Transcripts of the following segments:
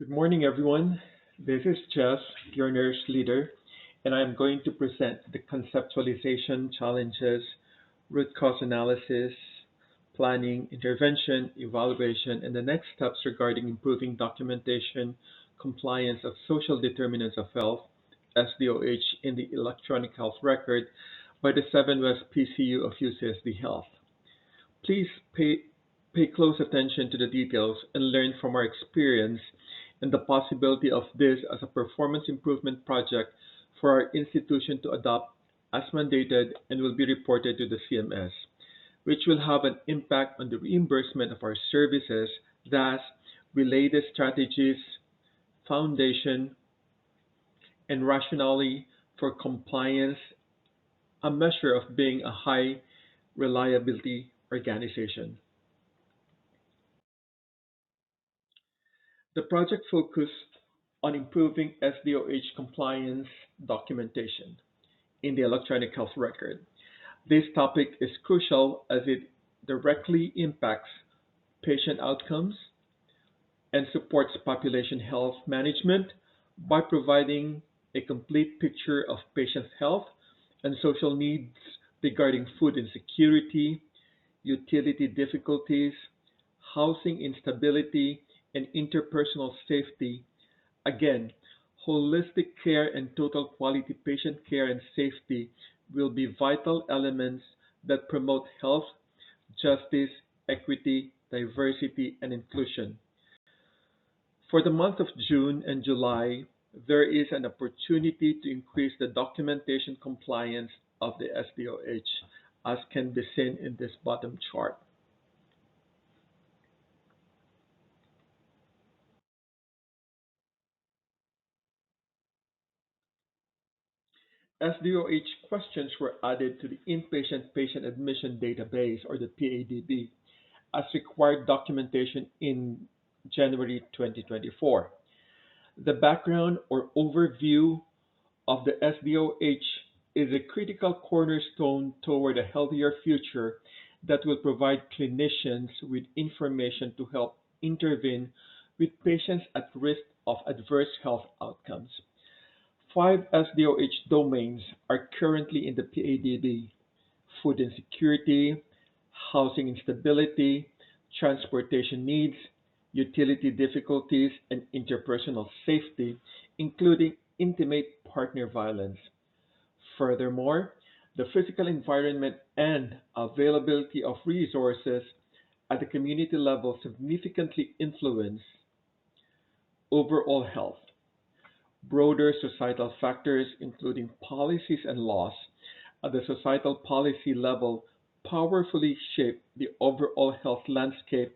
Good morning, everyone. This is Jess, your nurse leader, and I am going to present the conceptualization challenges, root cause analysis, planning, intervention, evaluation, and the next steps regarding improving documentation, compliance of social determinants of health, SDOH, in the electronic health record by the 7 West PCU of UCSD Health. Please pay close attention to the details and learn from our experience and the possibility of this as a performance improvement project for our institution to adopt as mandated and will be reported to the CMS, which will have an impact on the reimbursement of our services, thus related strategies, foundation, and rationale for compliance, a measure of being a high reliability organization. The project focused on improving SDOH compliance documentation in the electronic health record. This topic is crucial as it directly impacts patient outcomes and supports population health management by providing a complete picture of patients' health and social needs regarding food insecurity, utility difficulties, housing instability, and interpersonal safety. Again, holistic care and total quality patient care and safety will be vital elements that promote health, justice, equity, diversity, and inclusion. For the month of June and July, there is an opportunity to increase the documentation compliance of the SDOH, as can be seen in this bottom chart. SDOH questions were added to the Inpatient Patient Admission Database, or the PADB, as required documentation in January 2024. The background or overview of the SDOH is a critical cornerstone toward a healthier future that will provide clinicians with information to help intervene with patients at risk of adverse health outcomes. Five SDOH domains are currently in the PADB: food insecurity, housing instability, transportation needs, utility difficulties, and interpersonal safety, including intimate partner violence. Furthermore, the physical environment and availability of resources at the community level significantly influence overall health. Broader societal factors, including policies and laws at the societal policy level, powerfully shape the overall health landscape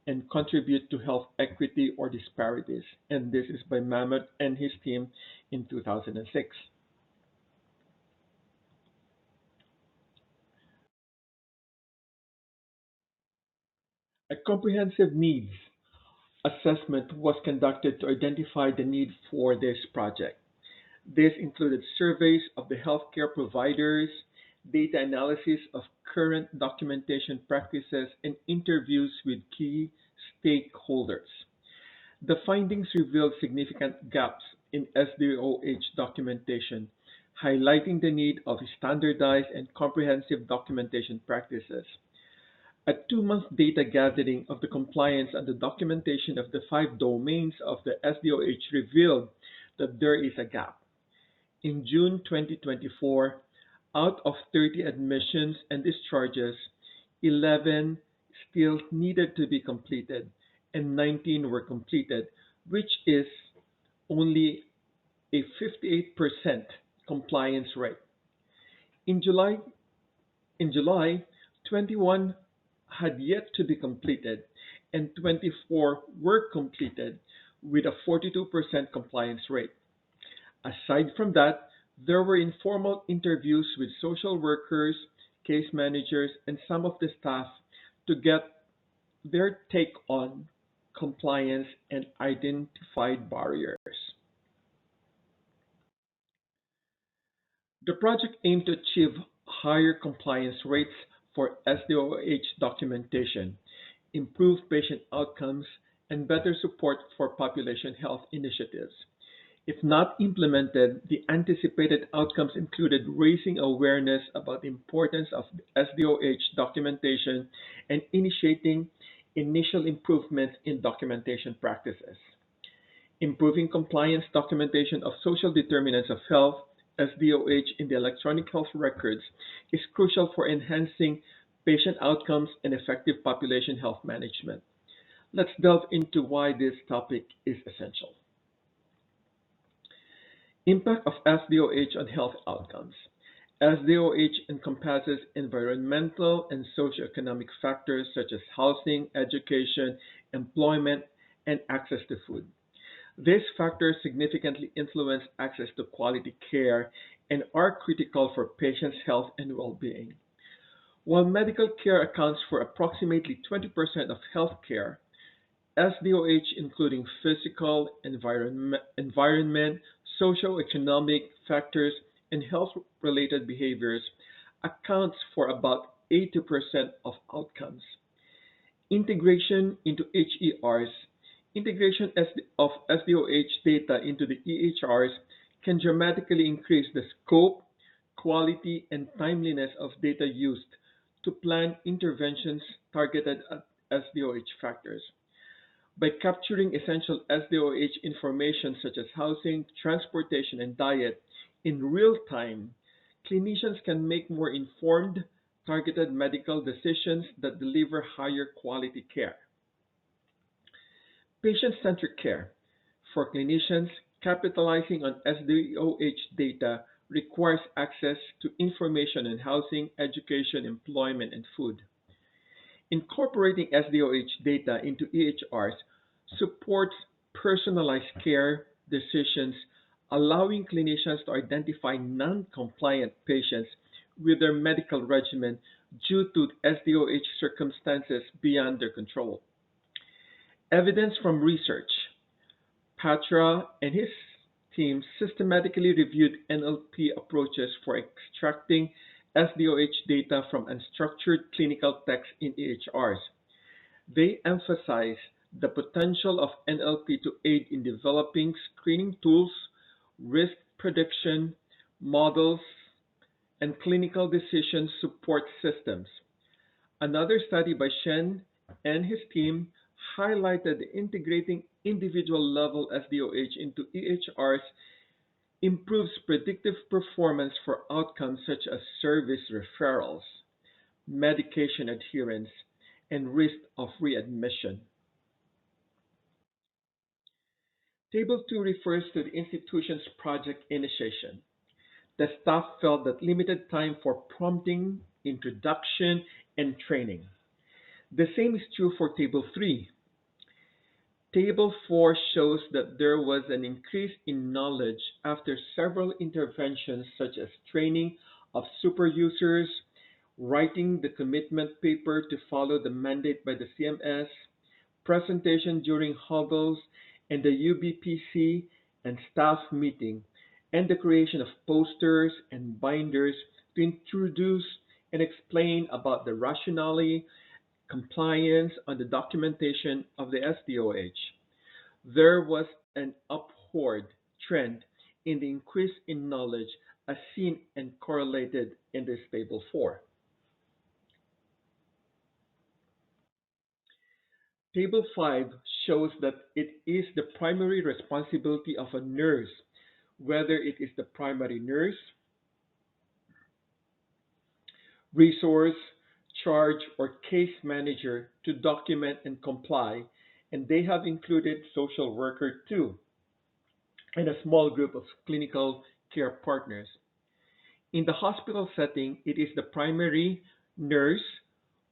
and contribute to health equity or disparities. And this is by Mamet and his team in 2006. A comprehensive needs assessment was conducted to identify the need for this project. This included surveys of the healthcare providers, data analysis of current documentation practices, and interviews with key stakeholders. The findings revealed significant gaps in SDOH documentation, highlighting the need of standardized and comprehensive documentation practices. A 2 month data gathering of the compliance and the documentation of the five domains of the SDOH revealed that there is a gap. In June 2024, out of 30 admissions and discharges, 11 still needed to be completed and 19 were completed, which is only a 58% compliance rate. In July, in July, 21 had yet to be completed and 24 were completed with a 42% compliance rate. Aside from that, there were informal interviews with social workers, case managers, and some of the staff to get their take on compliance and identified barriers. The project aimed to achieve higher compliance rates for SDOH documentation, improve patient outcomes, and better support for population health initiatives. If not implemented, the anticipated outcomes included raising awareness about the importance of SDOH documentation and initiating initial improvements in documentation practices. Improving compliance documentation of social determinants of health (SDOH) in the electronic health records is crucial for enhancing patient outcomes and effective population health management. Let's delve into why this topic is essential. Impact of SDOH on health outcomes. SDOH encompasses environmental and socioeconomic factors such as housing, education, employment, and access to food. These factors significantly influence access to quality care and are critical for patients' health and well-being. While medical care accounts for approximately 20% of healthcare, SDOH, including physical, environment, socioeconomic factors, and health-related behaviors, accounts for about 80% of outcomes. Integration into HERs. Integration of SDOH data into the EHRs can dramatically increase the scope, quality, and timeliness of data used to plan interventions targeted at SDOH factors. By capturing essential SDOH information such as housing, transportation, and diet in real time, clinicians can make more informed, targeted medical decisions that deliver higher quality care. Patient-centered care. For clinicians, capitalizing on SDOH data requires access to information on housing, education, employment, and food. Incorporating SDOH data into EHRs supports personalized care decisions, allowing clinicians to identify non-compliant patients with their medical regimen due to SDOH circumstances beyond their control. Evidence from research. Patra and his team systematically reviewed NLP approaches for extracting SDOH data from unstructured clinical text in EHRs. They emphasize the potential of NLP to aid in developing screening tools, risk prediction models, and clinical decision support systems. Another study by Shen and his team highlighted that integrating individual level SDOH into EHRs improves predictive performance for outcomes such as service referrals, medication adherence, and risk of readmission. Table 2 refers to the institution's project initiation. The staff felt that limited time for prompting, introduction, and training. The same is true for Table 3. Table 4 shows that there was an increase in knowledge after several interventions such as training of super users, writing the commitment paper to follow the mandate by the CMS, presentation during huddles and the UBPC and staff meeting, and the creation of posters and binders to introduce and explain about the rationale, compliance on the documentation of the SDOH. There was an upward trend in the increase in knowledge as seen and correlated in this table 4. Table 5 shows that it is the primary responsibility of a nurse, whether it is the primary nurse, resource, charge, or case manager to document and comply, and they have included social worker too, and a small group of clinical care partners. In the hospital setting, it is the primary nurse,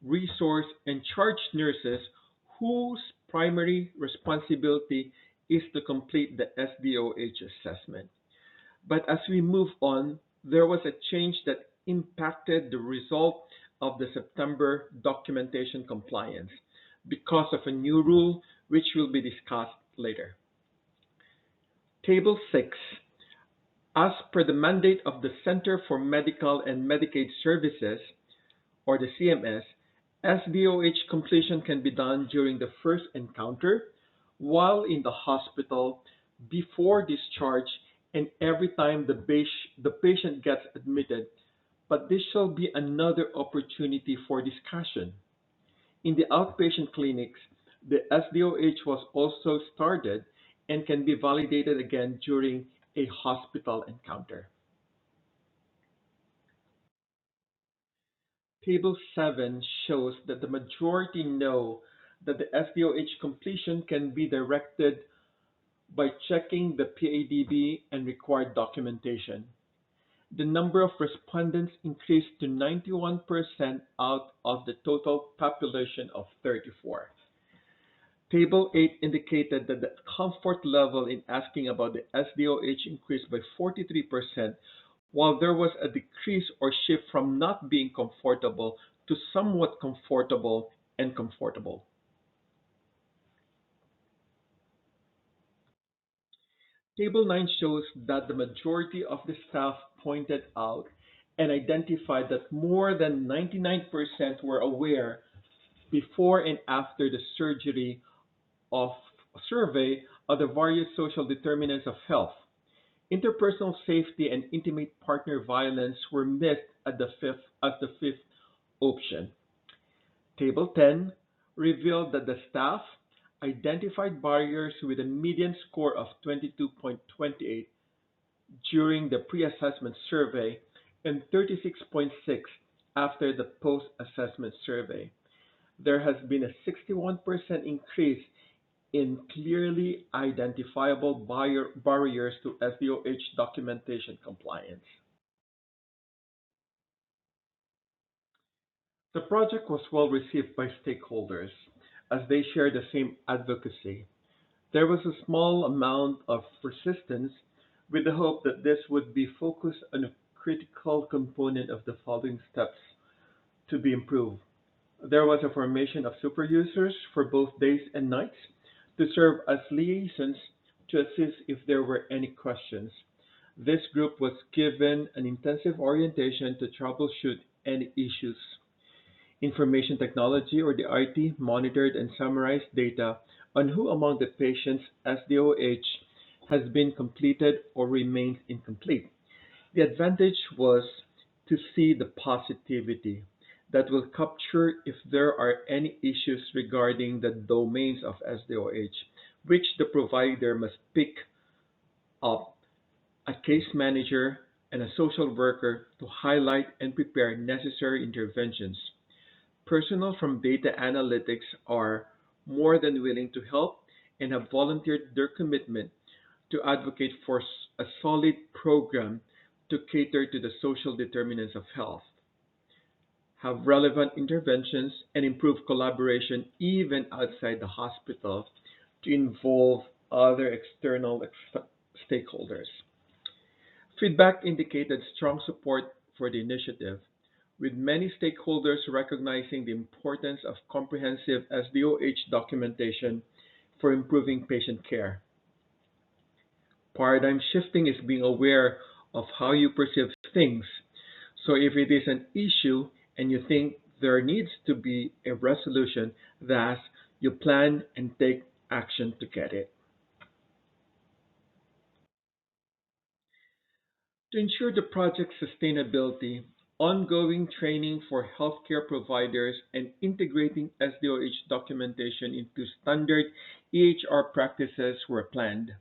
resource, and charge nurses whose primary responsibility is to complete the SDOH assessment. But as we move on, there was a change that impacted the result of the September documentation compliance because of a new rule which will be discussed later. Table 6. As per the mandate of the Center for Medical and Medicaid Services, or the CMS, SDOH completion can be done during the first encounter, while in the hospital, before discharge, and every time the patient gets admitted, but this shall be another opportunity for discussion. In the outpatient clinics, the SDOH was also started and can be validated again during a hospital encounter. Table 7 shows that the majority know that the SDOH completion can be directed by checking the PADB and required documentation. The number of respondents increased to 91% out of the total population of 34. Table 8 indicated that the comfort level in asking about the SDOH increased by 43%, while there was a decrease or shift from not being comfortable to somewhat comfortable and comfortable. Table 9 shows that the majority of the staff pointed out and identified that more than 99% were aware before and after the surgery of survey of the various social determinants of health. Interpersonal safety and intimate partner violence were missed as the fifth option. Table 10 revealed that the staff identified barriers with a median score of 22.28 during the pre-assessment survey and 36.6 after the post-assessment survey. There has been a 61% increase in clearly identifiable barriers to SDOH documentation compliance. The project was well received by stakeholders as they share the same advocacy. There was a small amount of resistance with the hope that this would be focused on a critical component of the following steps to be improved. There was a formation of super users for both days and nights to serve as liaisons to assist if there were any questions. This group was given an intensive orientation to troubleshoot any issues. Information technology or the IT monitored and summarized data on who among the patients SDOH has been completed or remains incomplete. The advantage was to see the positivity that will capture if there are any issues regarding the domains of SDOH, which the provider must pick up a case manager and a social worker to highlight and prepare necessary interventions. Personnel from data analytics are more than willing to help and have volunteered their commitment to advocate for a solid program to cater to the social determinants of health, have relevant interventions, and improve collaboration even outside the hospital to involve other external stakeholders. Feedback indicated strong support for the initiative, with many stakeholders recognizing the importance of comprehensive SDOH documentation for improving patient care. Paradigm shifting is being aware of how you perceive things. So if it is an issue and you think there needs to be a resolution, thus you plan and take action to get it. To ensure the project's sustainability, ongoing training for healthcare providers and integrating SDOH documentation into standard EHR practices were planned.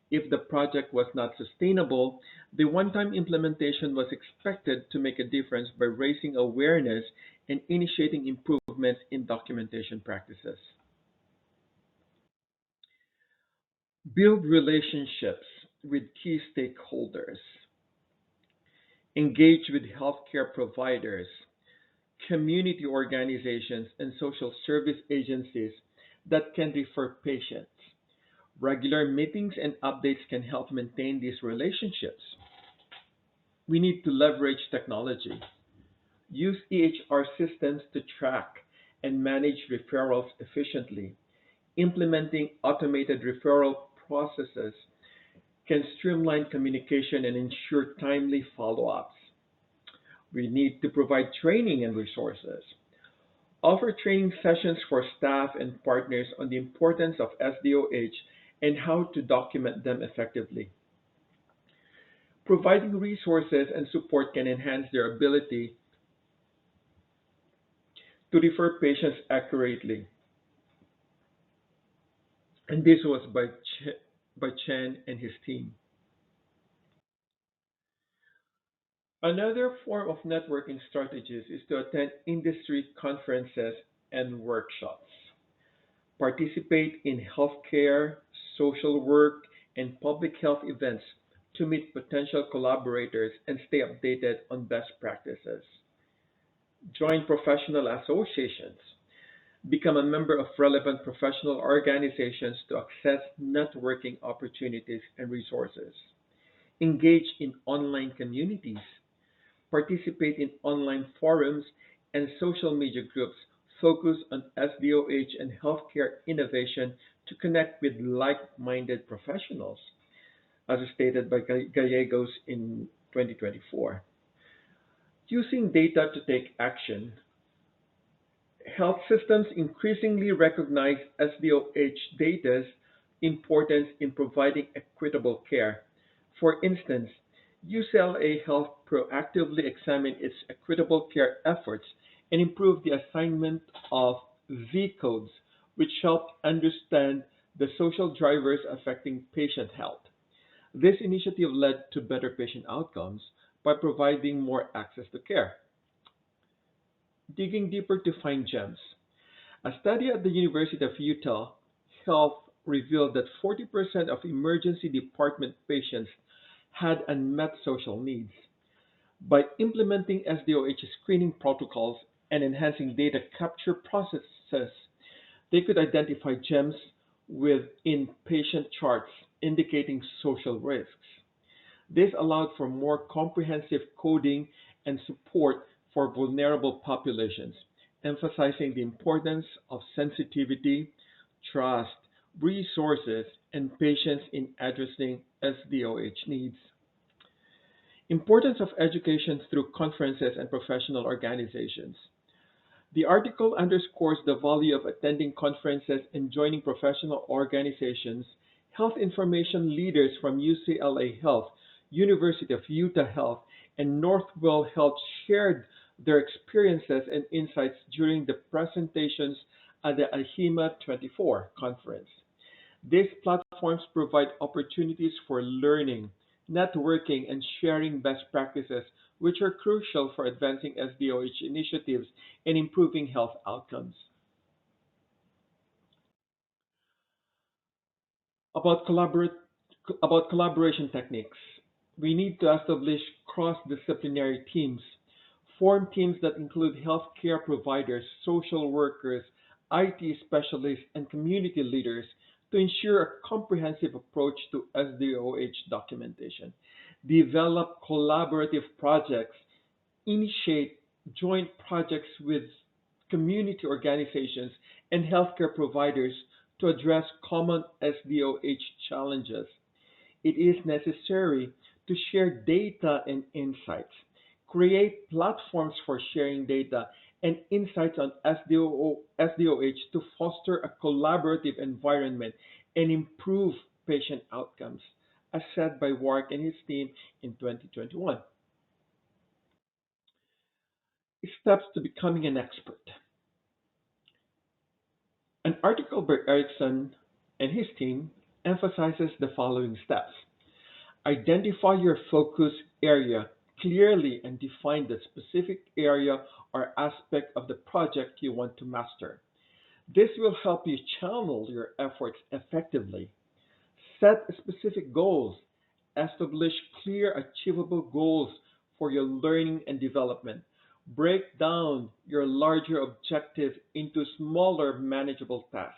If the project was not sustainable, the one-time implementation was expected to make a difference by raising awareness and initiating improvements in documentation practices. Build relationships with key stakeholders. Engage with healthcare providers, community organizations, and social service agencies that can refer patients. Regular meetings and updates can help maintain these relationships. We need to leverage technology. Use EHR systems to track and manage referrals efficiently. Implementing automated referral processes can streamline communication and ensure timely follow ups. We need to provide training and resources. Offer training sessions for staff and partners on the importance of SDOH and how to document them effectively. Providing resources and support can enhance their ability to refer patients accurately. And this was by Chen and his team. Another form of networking strategies is to attend industry conferences and workshops. Participate in healthcare, social work, and public health events to meet potential collaborators and stay updated on best practices. Join professional associations. Become a member of relevant professional organizations to access networking opportunities and resources. Engage in online communities. Participate in online forums and social media groups focused on SDOH and healthcare innovation to connect with like-minded professionals, as stated by Gallegos in 2024. Using data to take action, health systems increasingly recognize SDOH data's importance in providing equitable care. For instance, UCLA Health proactively examined its equitable care efforts and improved the assignment of Z codes, which helped understand the social drivers affecting patient health. This initiative led to better patient outcomes by providing more access to care. Digging deeper to find gems. A study at the University of Utah Health revealed that 40% of emergency department patients had unmet social needs. By implementing SDOH screening protocols and enhancing data capture processes, they could identify gems within patient charts indicating social risks. This allowed for more comprehensive coding and support for vulnerable populations, emphasizing the importance of sensitivity, trust, resources, and patience in addressing SDOH needs. Importance of education through conferences and professional organizations. The article underscores the value of attending conferences and joining professional organizations. Health information leaders from UCLA Health, University of Utah Health, and Northwell Health shared their experiences and insights during the presentations at the AHIMA 24 conference. These platforms provide opportunities for learning, networking, and sharing best practices, which are crucial for advancing SDOH initiatives and improving health outcomes. About, about collaboration techniques, we need to establish cross-disciplinary teams. Form teams that include healthcare providers, social workers, IT specialists, and community leaders to ensure a comprehensive approach to SDOH documentation. Develop collaborative projects. Initiate joint projects with community organizations and healthcare providers to address common SDOH challenges. It is necessary to share data and insights, create platforms for sharing data and insights on SDOH to foster a collaborative environment and improve patient outcomes, as said by Wark and his team in 2021. Steps to becoming an expert. An article by Erickson and his team emphasizes the following steps. Identify your focus area clearly and define the specific area or aspect of the project you want to master. This will help you channel your efforts effectively. Set specific goals. Establish clear, achievable goals for your learning and development. Break down your larger objective into smaller, manageable tasks.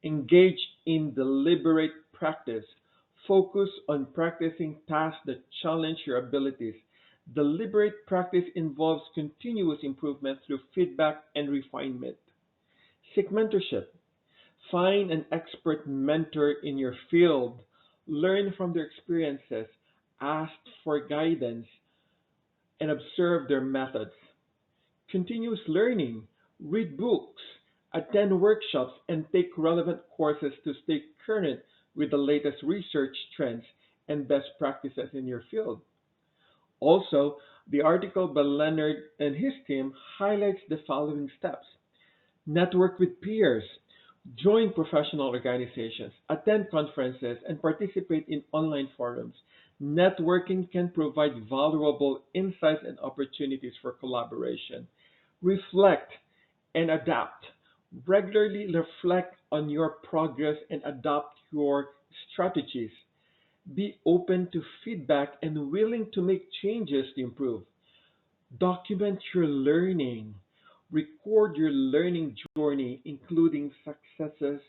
Engage in deliberate practice. Focus on practicing tasks that challenge your abilities. Deliberate practice involves continuous improvement through feedback and refinement. Seek mentorship. Find an expert mentor in your field. Learn from their experiences. Ask for guidance and observe their methods. Continuous learning. Read books, attend workshops, and take relevant courses to stay current with the latest research trends and best practices in your field. Also, the article by Leonard and his team highlights the following steps: network with peers, join professional organizations, attend conferences, and participate in online forums. Networking can provide valuable insights and opportunities for collaboration. Reflect and adapt. Regularly reflect on your progress and adopt your strategies. Be open to feedback and willing to make changes to improve. Document your learning. Record your learning journey, including successes,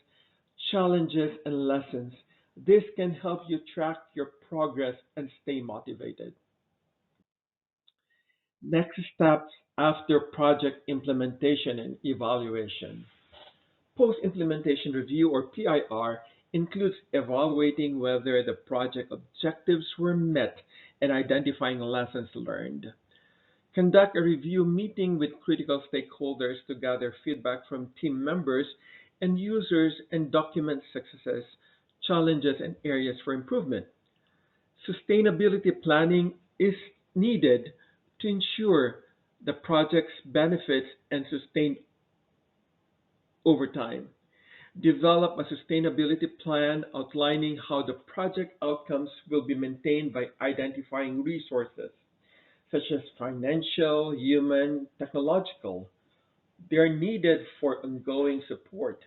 challenges, and lessons. This can help you track your progress and stay motivated. Next steps after project implementation and evaluation. Post implementation review, or PIR, includes evaluating whether the project objectives were met and identifying lessons learned. Conduct a review meeting with critical stakeholders to gather feedback from team members and users and document successes, challenges, and areas for improvement. Sustainability planning is needed to ensure the project's benefits and sustain over time. Develop a sustainability plan outlining how the project outcomes will be maintained by identifying resources such as financial, human, technological. They are needed for ongoing support.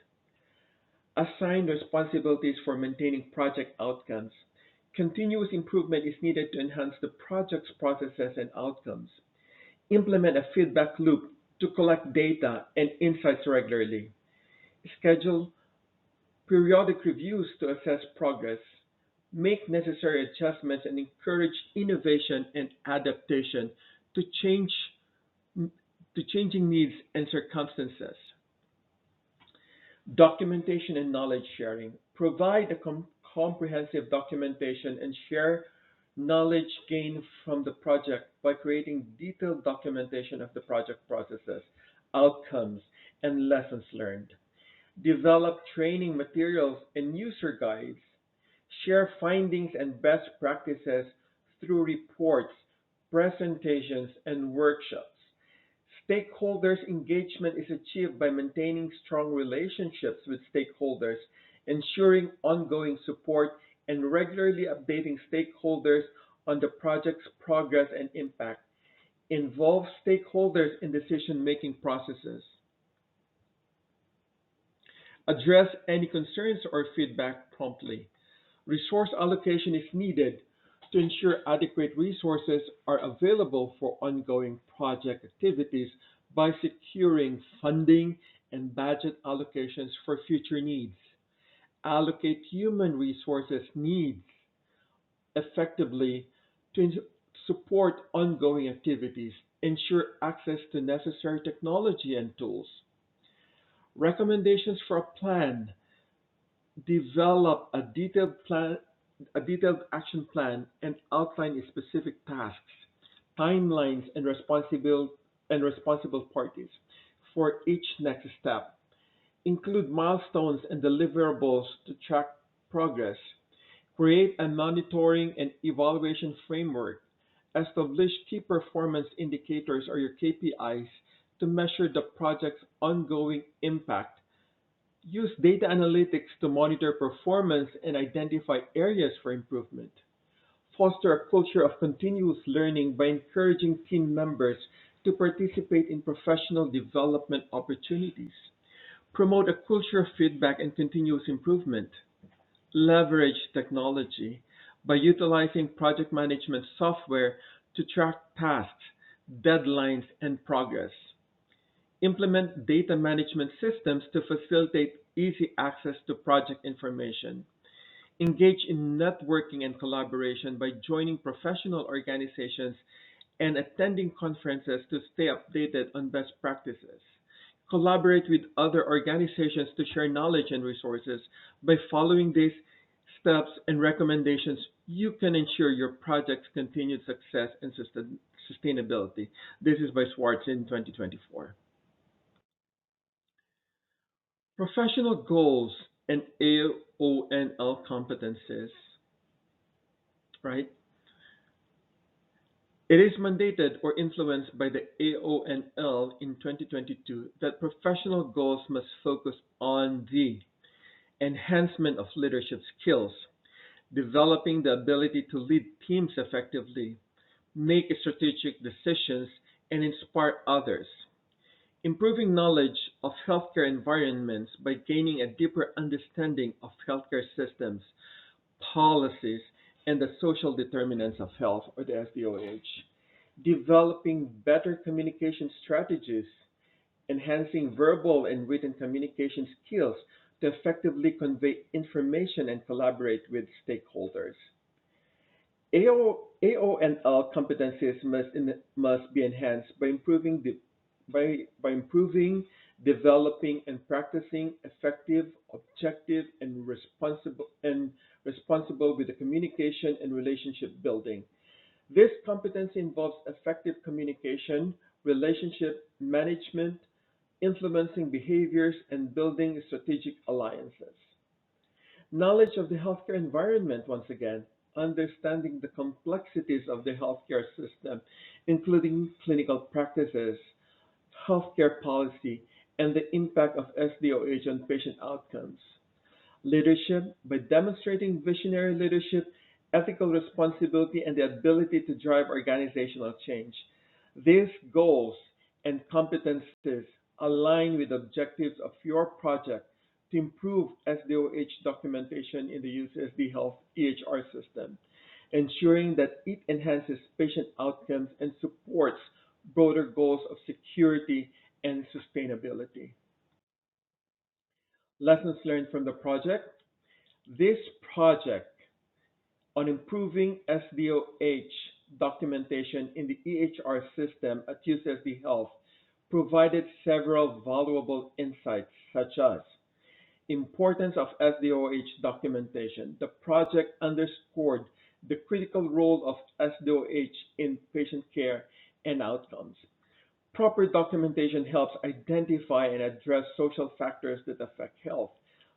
Assign responsibilities for maintaining project outcomes. Continuous improvement is needed to enhance the project's processes and outcomes. Implement a feedback loop to collect data and insights regularly. Schedule periodic reviews to assess progress. Make necessary adjustments and encourage innovation and adaptation to changing needs and circumstances. Documentation and knowledge sharing. Provide a comprehensive documentation and share knowledge gained from the project by creating detailed documentation of the project processes, outcomes, and lessons learned. Develop training materials and user guides. Share findings and best practices through reports, presentations, and workshops. Stakeholders' engagement is achieved by maintaining strong relationships with stakeholders, ensuring ongoing support, and regularly updating stakeholders on the project's progress and impact. Involve stakeholders in decision making processes. Address any concerns or feedback promptly. Resource allocation is needed to ensure adequate resources are available for ongoing project activities by securing funding and budget allocations for future needs. Allocate human resources needs effectively to support ongoing activities. Ensure access to necessary technology and tools. Recommendations for a plan. Develop a detailed action plan and outline specific tasks, timelines, and responsible parties for each next step. Include milestones and deliverables to track progress. Create a monitoring and evaluation framework. Establish key performance indicators, or your KPIs, to measure the project's ongoing impact. Use data analytics to monitor performance and identify areas for improvement. Foster a culture of continuous learning by encouraging team members to participate in professional development opportunities. Promote a culture of feedback and continuous improvement. Leverage technology by utilizing project management software to track tasks, deadlines, and progress. Implement data management systems to facilitate easy access to project information. Engage in networking and collaboration by joining professional organizations and attending conferences to stay updated on best practices. Collaborate with other organizations to share knowledge and resources. By following these steps and recommendations, you can ensure your project's continued success and sustainability. This is by Swartz in 2024. Professional goals and AONL competencies, right? It is mandated or influenced by the AONL in 2022 that professional goals must focus on the enhancement of leadership skills, developing the ability to lead teams effectively, make strategic decisions, and inspire others, improving knowledge of healthcare environments by gaining a deeper understanding of healthcare systems, policies, and the social determinants of health, or the SDOH, developing better communication strategies, enhancing verbal and written communication skills to effectively convey information and collaborate with stakeholders. AONL competencies must be enhanced by improving, developing, and practicing effective, objective, and responsible with the communication and relationship building. This competency involves effective communication, relationship management, influencing behaviors, and building strategic alliances. Knowledge of the healthcare environment, once again, understanding the complexities of the healthcare system, including clinical practices, healthcare policy, and the impact of SDOH on patient outcomes. Leadership by demonstrating visionary leadership, ethical responsibility, and the ability to drive organizational change. These goals and competencies align with the objectives of your project to improve SDOH documentation in the UCSD Health EHR system, ensuring that it enhances patient outcomes and supports broader goals of security and sustainability. Lessons learned from the project. This project on improving SDOH documentation in the EHR system at UCSD Health provided several valuable insights, such as importance of SDOH documentation. The project underscored the critical role of SDOH in patient care and outcomes. Proper documentation helps identify and address social factors that affect health,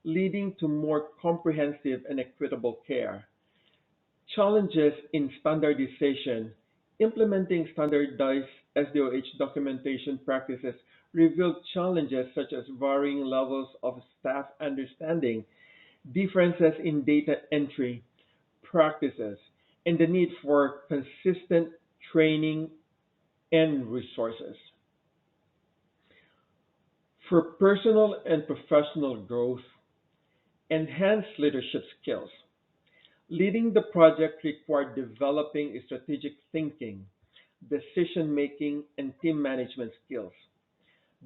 leading to more comprehensive and equitable care. Challenges in standardization. Implementing standardized SDOH documentation practices revealed challenges such as varying levels of staff understanding, differences in data entry practices, and the need for consistent training and resources. For personal and professional growth, enhance leadership skills. Leading the project required developing strategic thinking, decision making, and team management skills.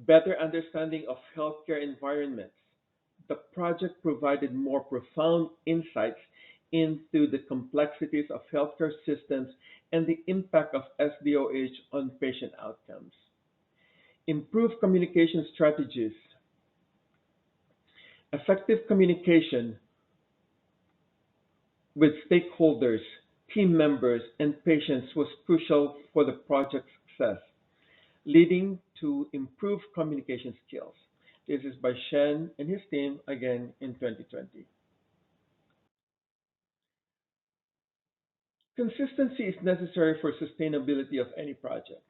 Better understanding of healthcare environments. The project provided more profound insights into the complexities of healthcare systems and the impact of SDOH on patient outcomes. Improve communication strategies. Effective communication with stakeholders, team members, and patients was crucial for the project's success, leading to improved communication skills. This is by Shen and his team again in 2020. Consistency is necessary for sustainability of any project.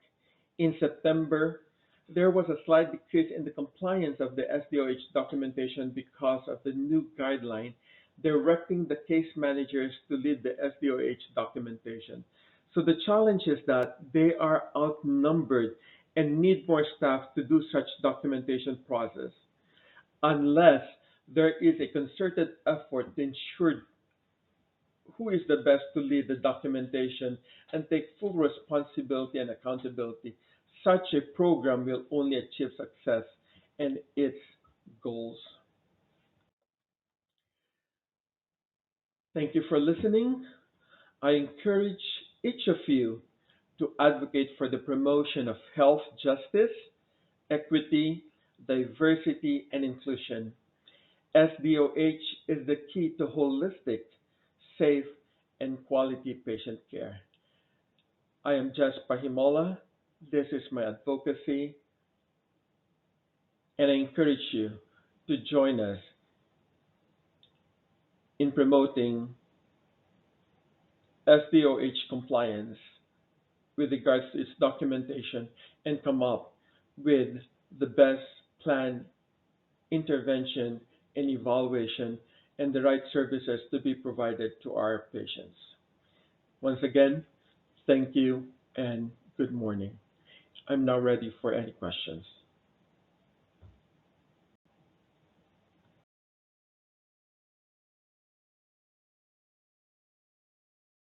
In September, there was a slight decrease in the compliance of the SDOH documentation because of the new guideline directing the case managers to lead the SDOH documentation. So the challenge is that they are outnumbered and need more staff to do such documentation process unless there is a concerted effort to ensure who is the best to lead the documentation and take full responsibility and accountability. Such a program will only achieve success and its goals. Thank you for listening. I encourage each of you to advocate for the promotion of health justice, equity, diversity, and inclusion. SDOH is the key to holistic, safe, and quality patient care. I am Jess Pahimola. This is my advocacy, and I encourage you to join us in promoting SDOH compliance with regards to its documentation and come up with the best plan, intervention, and evaluation and the right services to be provided to our patients. Once again, thank you and good morning. I'm now ready for any questions.